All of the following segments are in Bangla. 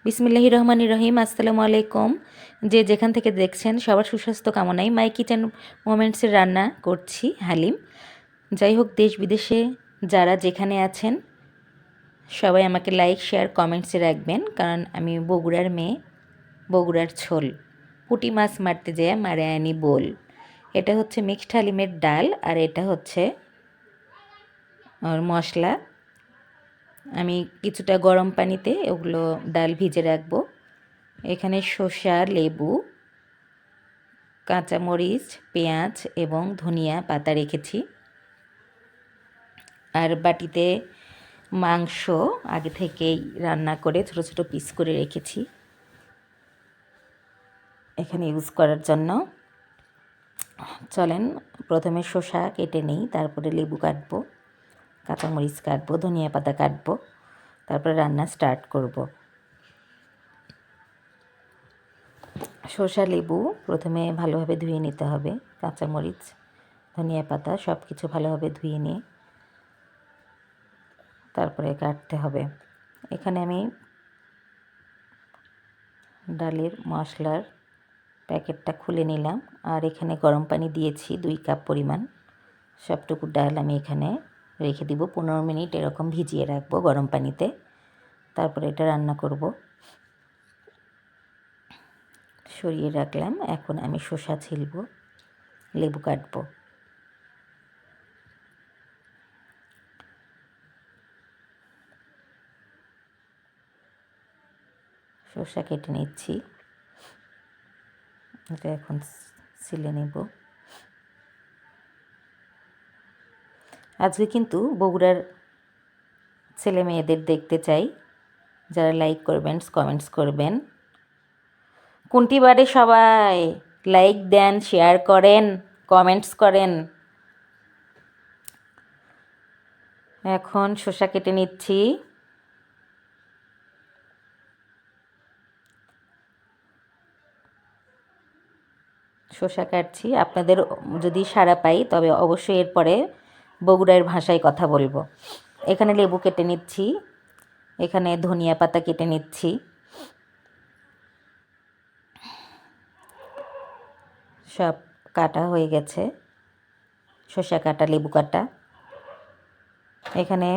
বিসমিল্লাহির রহমানির রহিম। আসসালামু আলাইকুম। যে যেখান থেকে দেখছেন সবার সুস্বাস্থ্য কামনায় মাই কিচেন মোমেন্টসের রান্না করছি হালিম। যাই হোক, দেশ বিদেশে যারা যেখানে আছেন সবাই আমাকে লাইক শেয়ার কমেন্টসে রাখবেন, কারণ আমি বগুড়ার মেয়ে, বগুড়ার ছোল। পুঁটি মাছ মারতে যেয়ে মারে আনি বোল। এটা হচ্ছে মিক্সড হালিমের ডাল, আর এটা হচ্ছে ওর মশলা। আমি কিছুটা গরম পানিতে ওগুলো ডাল ভিজে রাখবো। এখানে শসা, লেবু, কাঁচামরিচ, পেঁয়াজ এবং ধনিয়া পাতা রেখেছি। আর বাটিতে মাংস আগে থেকেই রান্না করে ছোটো ছোটো পিস করে রেখেছি এখানে ইউজ করার জন্য। চলেন প্রথমে শসা কেটে নিই, তারপরে লেবু কাটবো, কাঁচামরিচ কাটবো, ধনিয়া পাতা কাটবো, তারপরে রান্না স্টার্ট করব। শসা লেবু প্রথমে ভালোভাবে ধুয়ে নিতে হবে, কাঁচামরিচ ধনিয়া পাতা সব কিছু ভালোভাবে ধুয়ে নিয়ে তারপরে কাটতে হবে। এখানে আমি ডালের মশলার প্যাকেটটা খুলে নিলাম, আর এখানে গরম পানি দিয়েছি 2 কাপ পরিমাণ। সবটুকু ডাল আমি এখানে রেখে দিব, 15 মিনিট এরকম ভিজিয়ে রাখবো গরম পানিতে, তারপরে এটা রান্না করব। সরিয়ে রাখলাম। এখন আমি শসা ছিলব, লেবু কাটবো। শসা কেটে নিচ্ছি, এটা এখন ছিলে নেব। আজকে কিন্তু বগুড়ার ছেলে মেয়েদের দেখতে চাই, যারা লাইক করবেন কমেন্টস করবেন। কোনটি বারে সবাই লাইক দেন, শেয়ার করেন, কমেন্টস করেন। এখন শসা কেটে নিচ্ছি। শসা কাটছি, আপনাদের যদি সাড়া পাই তবে অবশ্যই এরপরে বগুড়ার ভাষায় কথা বলবো। এখানে লেবু কেটে নিচ্ছি, এখানে ধনিয়া পাতা কেটে নিচ্ছি। সব কাটা হয়ে গেছে, শসা কাটা, লেবু কাটা। এখানে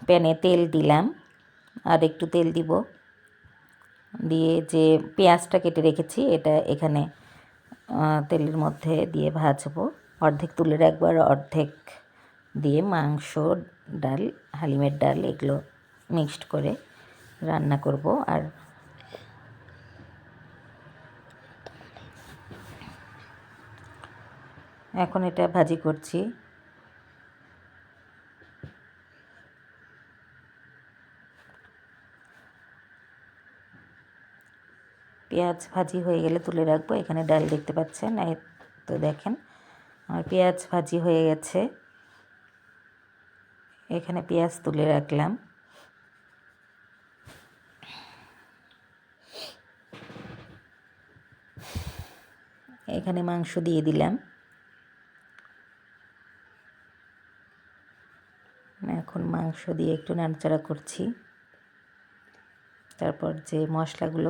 প্যানে তেল দিলাম, আর একটু তেল দিব, দিয়ে যে পেঁয়াজটা কেটে রেখেছি এটা এখানে তেলের মধ্যে দিয়ে ভাজবো। অর্ধেক তুলে রাখবো, আর অর্ধেক দিয়ে মাংস, ডাল, হালিমের ডাল এগুলো মিক্সড করে রান্না করব। আর এখন এটা ভাজি করছি। পেঁয়াজ ভাজি হয়ে গেলে তুলে রাখবো। এখানে ডাল দেখতে পাচ্ছেন, এই তো দেখেন আমার পেঁয়াজ ভাজি হয়ে গেছে। এখানে পেঁয়াজ তুলে রাখলাম। এখানে মাংস দিয়ে দিলাম। এখন মাংস দিয়ে একটু নাড়াচাড়া করছি। তারপর যে মশলাগুলো